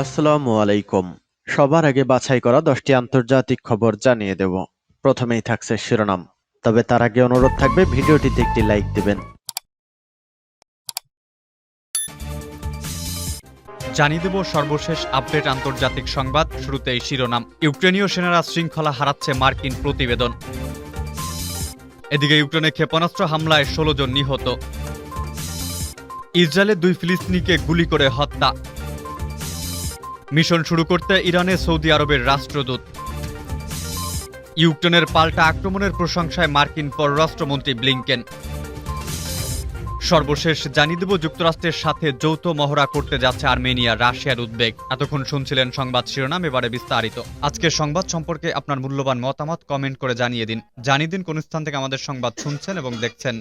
আসসালামু আলাইকুম। সবার আগে বাছাই করা 10টি আন্তর্জাতিক খবর জানিয়ে দেব। প্রথমেই থাকছে শিরোনাম। তবে তার আগে অনুরোধ থাকবে ভিডিওটিতে একটি লাইক দিবেন। জানিয়ে দেব সর্বশেষ আপডেট আন্তর্জাতিক সংবাদ। শুরুতেই শিরোনাম। ইউক্রেনীয় সেনারা শৃঙ্খলা হারাচ্ছে, মার্কিন প্রতিবেদন। এদিকে ইউক্রেনে ক্ষেপণাস্ত্র হামলায় 16 জন নিহত। ইসরায়েলে 2 ফিলিস্তিনিকে গুলি করে হত্যা। মিশন শুরু করতে ইরানে সৌদি আরবের রাষ্ট্রদূত। ইউক্রেনের পাল্টা আক্রমণের প্রশংসায় মার্কিন পররাষ্ট্রমন্ত্রী ব্লিংকেন। সর্বশেষ জানিয়ে দেব যুক্তরাষ্ট্রের সাথে যৌথ মহড়া করতে যাচ্ছে আর্মেনিয়া, রাশিয়ার উদ্বেগ। এতক্ষণ শুনছিলেন সংবাদ শিরোনাম, এবারে বিস্তারিত। আজকের সংবাদ সম্পর্কে আপনার মূল্যবান মতামত কমেন্ট করে জানিয়ে দিন কোন স্থান থেকে আমাদের সংবাদ শুনছেন এবং দেখছেন।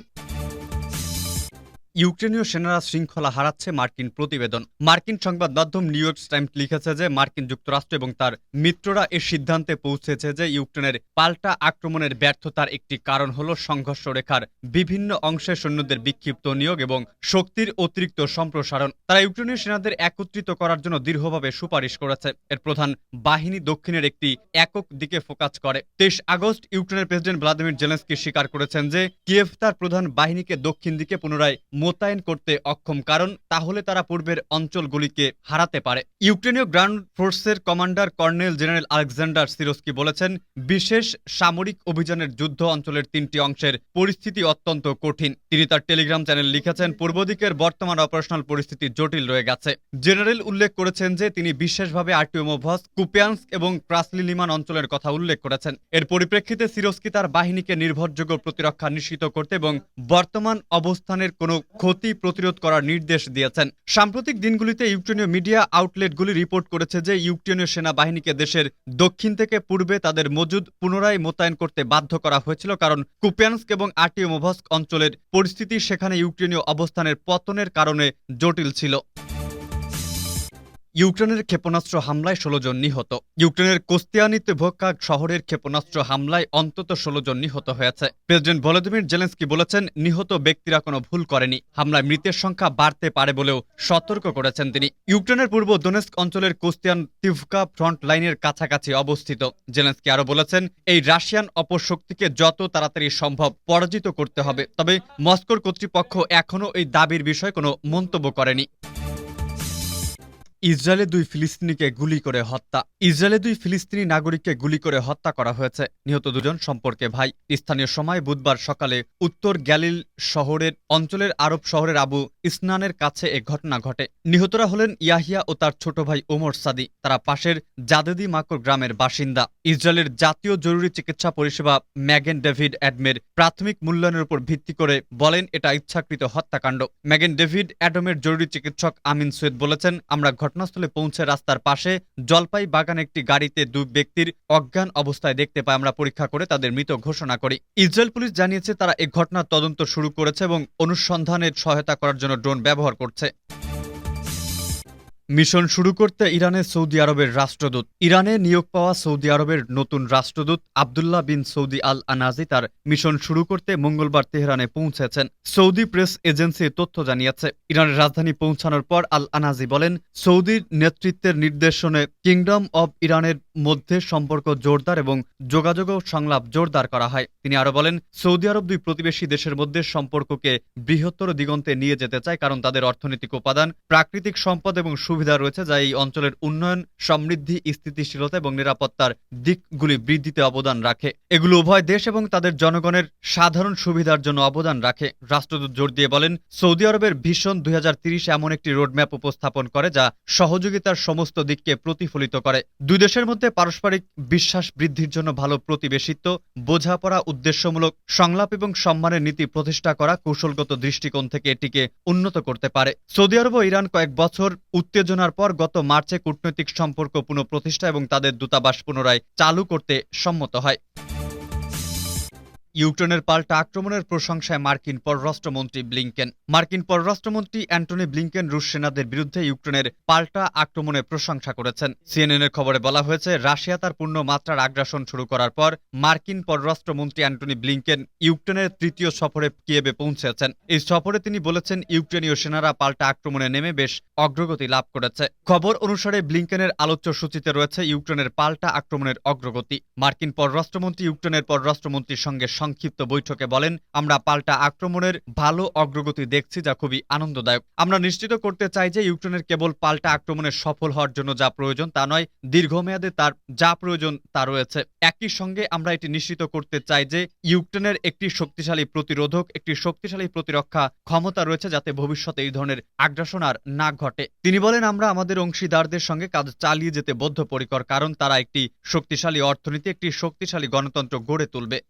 ইউক্রেনীয় সেনারা শৃঙ্খলা হারাচ্ছে, মার্কিন প্রতিবেদন। মার্কিন সংবাদ মাধ্যম নিউ ইয়র্ক টাইমস লিখেছে যে মার্কিন যুক্তরাষ্ট্র এবং তার মিত্ররা এ সিদ্ধান্তে পৌঁছেছে যে ইউক্রেনের পাল্টা আক্রমণের ব্যর্থতার একটি কারণ হল সংঘর্ষ রেখার বিভিন্ন অংশে সৈন্যদের বিক্ষিপ্ত নিয়োগ এবং শক্তির অতিরিক্ত সম্প্রসারণ। তারা ইউক্রেনীয় সেনাদের একত্রিত করার জন্য দৃঢ়ভাবে সুপারিশ করেছে। এর প্রধান বাহিনী দক্ষিণের একটি একক দিকে ফোকাস করে। 23 আগস্ট ইউক্রেনের প্রেসিডেন্ট ভ্লাদিমির জেলেনস্কি স্বীকার করেছেন যে কিয়েভ তার প্রধান বাহিনীকে দক্ষিণ দিকে পুনরায় মোতায়েন করতে অক্ষম, কারণ তাহলে তারা পূর্বের অঞ্চলগুলিকে হারাতে পারে। ইউক্রেনীয় গ্রাউন্ড ফোর্সের commander colonel general Alexander Syrskyi বলেছেন, বিশেষ সামরিক অভিযানের যুদ্ধ অঞ্চলের 3টি অংশের পরিস্থিতি অত্যন্ত কঠিন। তিনি তার টেলিগ্রাম চ্যানেল লিখেছেন, পূর্ব দিকের বর্তমান অপারেশনাল পরিস্থিতি জটিল রয়ে গেছে। জেনারেল উল্লেখ করেছেন যে তিনি বিশেষভাবে আর্টিওমোভস, কুপিয়ানস্ক এবং ক্রাসলিলিমান অঞ্চলের কথা উল্লেখ করেছেন। এর পরিপ্রেক্ষিতে সিরস্কি তার বাহিনীকে নির্ভরযোগ্য প্রতিরক্ষা নিশ্চিত করতে এবং বর্তমান অবস্থানের কোনো ক্ষতি প্রতিরোধ করার নির্দেশ দিয়েছেন। সাম্প্রতিক দিনগুলিতে ইউক্রেনীয় মিডিয়া আউটলেটগুলি রিপোর্ট করেছে যে ইউক্রেনীয় সেনাবাহিনীকে দেশের দক্ষিণ থেকে পূর্বে তাদের মজুদ পুনরায় মোতায়েন করতে বাধ্য করা হয়েছিল, কারণ কুপিয়ানস্ক এবং আর্টিওমোভস্ক অঞ্চলের পরিস্থিতি সেখানে ইউক্রেনীয় অবস্থানের পতনের কারণে জটিল ছিল। ইউক্রেনের ক্ষেপণাস্ত্র হামলায় 16 জন নিহত। ইউক্রেনের কোস্তিয়ানিতভকা শহরের ক্ষেপণাস্ত্র হামলায় অন্তত 16 জন নিহত হয়েছে। প্রেসিডেন্ট ভলোদিমির জেলেনস্কি বলেছেন, নিহত ব্যক্তিরা কোনো ভুল করেনি। হামলায় মৃতের সংখ্যা বাড়তে পারে বলেও সতর্ক করেছেন তিনি। ইউক্রেনের পূর্ব দোনেস্ক অঞ্চলের কোস্তিয়ানতিভকা ফ্রন্ট লাইনের কাছাকাছি অবস্থিত। জেলেনস্কি আরও বলেছেন, এই রাশিয়ান অপশক্তিকে যত তাড়াতাড়ি সম্ভব পরাজিত করতে হবে। তবে মস্কোর কর্তৃপক্ষ এখনও এই দাবির বিষয়ে কোনো মন্তব্য করেনি। ইসরায়েলে 2 ফিলিস্তিনিকে গুলি করে হত্যা। ইসরায়েলে 2 ফিলিস্তিনি নাগরিককে গুলি করে হত্যা করা হয়েছে। নিহত দুজন সম্পর্কে ভাই। স্থানীয় সময় বুধবার সকালে উত্তর গ্যালিল শহরের অঞ্চলের আরব শহরের আবু ইসনানের কাছে এ ঘটনা ঘটে। নিহতরা হলেন ইয়াহিয়া ও তার ছোট ভাই ওমর সাদি। তারা পাশের জাদেদি মাকর গ্রামের বাসিন্দা। ইসরায়েলের জাতীয় জরুরি চিকিৎসা পরিষেবা ম্যাগেন ডেভিড অ্যাডমের প্রাথমিক মূল্যায়নের উপর ভিত্তি করে বলেন এটা ইচ্ছাকৃত হত্যাকাণ্ড। ম্যাগেন ডেভিড অ্যাডমের জরুরি চিকিৎসক আমিন সৈয়দ বলেছেন, আমরা ঘটনাস্থলে পৌঁছে রাস্তার পাশে জলপাই বাগান একটি গাড়িতে 2 ব্যক্তির অজ্ঞান অবস্থায় দেখতে পাই। আমরা পরীক্ষা করে তাদের মৃত ঘোষণা করি। ইসরায়েল পুলিশ জানিয়েছে তারা এই ঘটনার তদন্ত শুরু করেছে এবং অনুসন্ধানের সহায়তা করার জন্য ড্রোন ব্যবহার করছে। মিশন শুরু করতে ইরানে সৌদি আরবের রাষ্ট্রদূত। ইরানে নিয়োগ পাওয়া সৌদি আরবের নতুন রাষ্ট্রদূত আবদুল্লাহ বিন সৌদি আল আনাজি তার মিশন শুরু করতে মঙ্গলবার তেহরানে পৌঁছেছেন। সৌদি প্রেস এজেন্সি তথ্য জানিয়েছে। ইরানের রাজধানী পৌঁছানোর পর আল আনাজি বলেন, সৌদির নেতৃত্বের নির্দেশনে কিংডম অব ইরানের মধ্যে সম্পর্ক জোরদার এবং যোগাযোগ ও সংলাপ জোরদার করা হয়। তিনি আরো বলেন, সৌদি আরব 2 প্রতিবেশী দেশের মধ্যে সম্পর্ককে বৃহত্তর দিগন্তে নিয়ে যেতে চায়, কারণ তাদের অর্থনৈতিক উপাদান, প্রাকৃতিক সম্পদ এবং সুবিধা রয়েছে যা এই অঞ্চলের উন্নয়ন, সমৃদ্ধি, স্থিতিশীলতা এবং নিরাপত্তার দিকগুলি বৃদ্ধিতে অবদান রাখে। এগুলো উভয় দেশ এবং তাদের জনগণের সাধারণ সুবিধার জন্য অবদান রাখে। রাষ্ট্রদূত জোর দিয়ে বলেন, সৌদি আরবের ভিশন 2030 এমন একটি রোডম্যাপ উপস্থাপন করে যা সহযোগিতার সমস্ত দিককে প্রতিফলিত করে। 2 দেশের মধ্যে পারস্পরিক বিশ্বাস বৃদ্ধির জন্য ভালো প্রতিবেশিত্ব, বোঝাপড়া, উদ্দেশ্যমূলক সংলাপ এবং সম্মানের নীতি প্রতিষ্ঠা করা কৌশলগত দৃষ্টিকোণ থেকে এটিকে উন্নত করতে পারে। সৌদি আরব ও ইরান কয়েক বছর উত্তেজনার পর গত মার্চে কূটনৈতিক সম্পর্ক পুনঃপ্রতিষ্ঠা এবং তাদের দূতাবাস পুনরায় চালু করতে সম্মত হয়। ইউক্রেনের পাল্টা আক্রমণের প্রশংসায় মার্কিন পররাষ্ট্রমন্ত্রী ব্লিংকেন। মার্কিন পররাষ্ট্রমন্ত্রী অ্যান্টনি ব্লিংকেন রুশ সেনাদের বিরুদ্ধে ইউক্রেনের পাল্টা আক্রমণের প্রশংসা করেছেন। সিএনএনের খবরে বলা হয়েছে, রাশিয়া তার পূর্ণ মাত্রার আগ্রাসন শুরু করার পর মার্কিন পররাষ্ট্রমন্ত্রী অ্যান্টনি ব্লিংকেন ইউক্রেনের তৃতীয় সফরে কিয়েভে পৌঁছেছেন। এই সফরে তিনি বলেছেন, ইউক্রেনীয় সেনারা পাল্টা আক্রমণে নেমে বেশ অগ্রগতি লাভ করেছে। খবর অনুসারে ব্লিংকেনের আলোচ্য সূচিতে রয়েছে ইউক্রেনের পাল্টা আক্রমণের অগ্রগতি। মার্কিন পররাষ্ট্রমন্ত্রী ইউক্রেনের পররাষ্ট্রমন্ত্রীর সঙ্গে সংক্ষিপ্ত বৈঠকে বলেন, আমরা পাল্টা আক্রমণের ভালো অগ্রগতি দেখছি, যা খুবই আনন্দদায়ক। আমরা নিশ্চিত করতে চাই যে ইউক্রেনের কেবল পাল্টা আক্রমণে সফল হওয়ার জন্য যা প্রয়োজন তা নয়, দীর্ঘমেয়াদে তার যা প্রয়োজন তা রয়েছে। একই সঙ্গে আমরা এটি নিশ্চিত করতে চাই যে ইউক্রেনের একটি শক্তিশালী প্রতিরোধক, একটি শক্তিশালী প্রতিরক্ষা ক্ষমতা রয়েছে, যাতে ভবিষ্যতে এই ধরনের আগ্রাসন আর না ঘটে। তিনি বলেন, আমরা আমাদের অংশীদারদের সঙ্গে কাজ চালিয়ে যেতে বদ্ধপরিকর, কারণ তারা একটি শক্তিশালী অর্থনীতি, একটি শক্তিশালী গণতন্ত্র গড়ে তুলবে।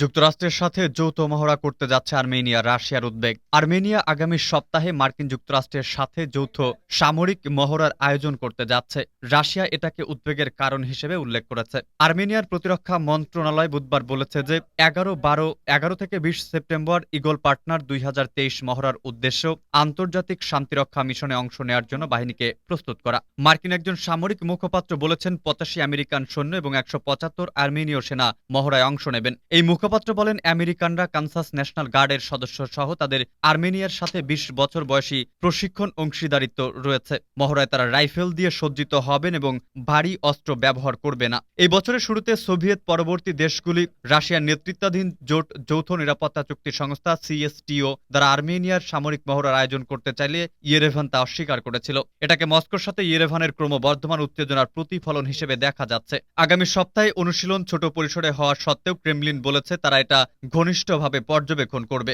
যুক্তরাষ্ট্রের সাথে যৌথ মহড়া করতে যাচ্ছে আর্মেনিয়া, রাশিয়ার উদ্বেগ। আর্মেনিয়া আগামী সপ্তাহে মার্কিন যুক্তরাষ্ট্রের সাথে যৌথ সামরিক মহড়ার আয়োজন করতে যাচ্ছে। রাশিয়া এটাকে উদ্বেগের কারণ হিসেবে উল্লেখ করেছে। আর্মেনিয়ার প্রতিরক্ষা মন্ত্রণালয় বুধবার বলেছে যে 11 থেকে 20 সেপ্টেম্বর ইগল পার্টনার 2023 মহড়ার উদ্দেশ্য আন্তর্জাতিক শান্তিরক্ষা মিশনে অংশ নেওয়ার জন্য বাহিনীকে প্রস্তুত করা। মার্কিন একজন সামরিক মুখপাত্র বলেছেন, 85 আমেরিকান সৈন্য এবং 175 আর্মেনীয় সেনা মহড়ায় অংশ নেবেন। এই মুখপাত্র বলেন, আমেরিকানরা কানসাস ন্যাশনাল গার্ডের সদস্য সহ তাদের আর্মেনিয়ার সাথে 20 বছর বয়সী প্রশিক্ষণ অংশীদারিত্ব রয়েছে। মহড়ায় তারা রাইফেল দিয়ে সজ্জিত হবেন এবং ভারী অস্ত্র ব্যবহার করবে না। এই বছরের শুরুতে সোভিয়েত পরবর্তী দেশগুলি রাশিয়ার নেতৃত্বাধীন জোট যৌথ নিরাপত্তা চুক্তি সংস্থা CSTO দ্বারা আর্মেনিয়ার সামরিক মহড়ার আয়োজন করতে চাইলে ইয়েরেভান তা অস্বীকার করেছিল। এটাকে মস্কোর সাথে ইয়েরেভানের ক্রমবর্ধমান উত্তেজনার প্রতিফলন হিসেবে দেখা যাচ্ছে। আগামী সপ্তাহে অনুশীলন ছোট পরিসরে হওয়া সত্ত্বেও ক্রেমলিন বলেছে তারা এটা ঘনিষ্ঠভাবে পর্যবেক্ষণ করবে।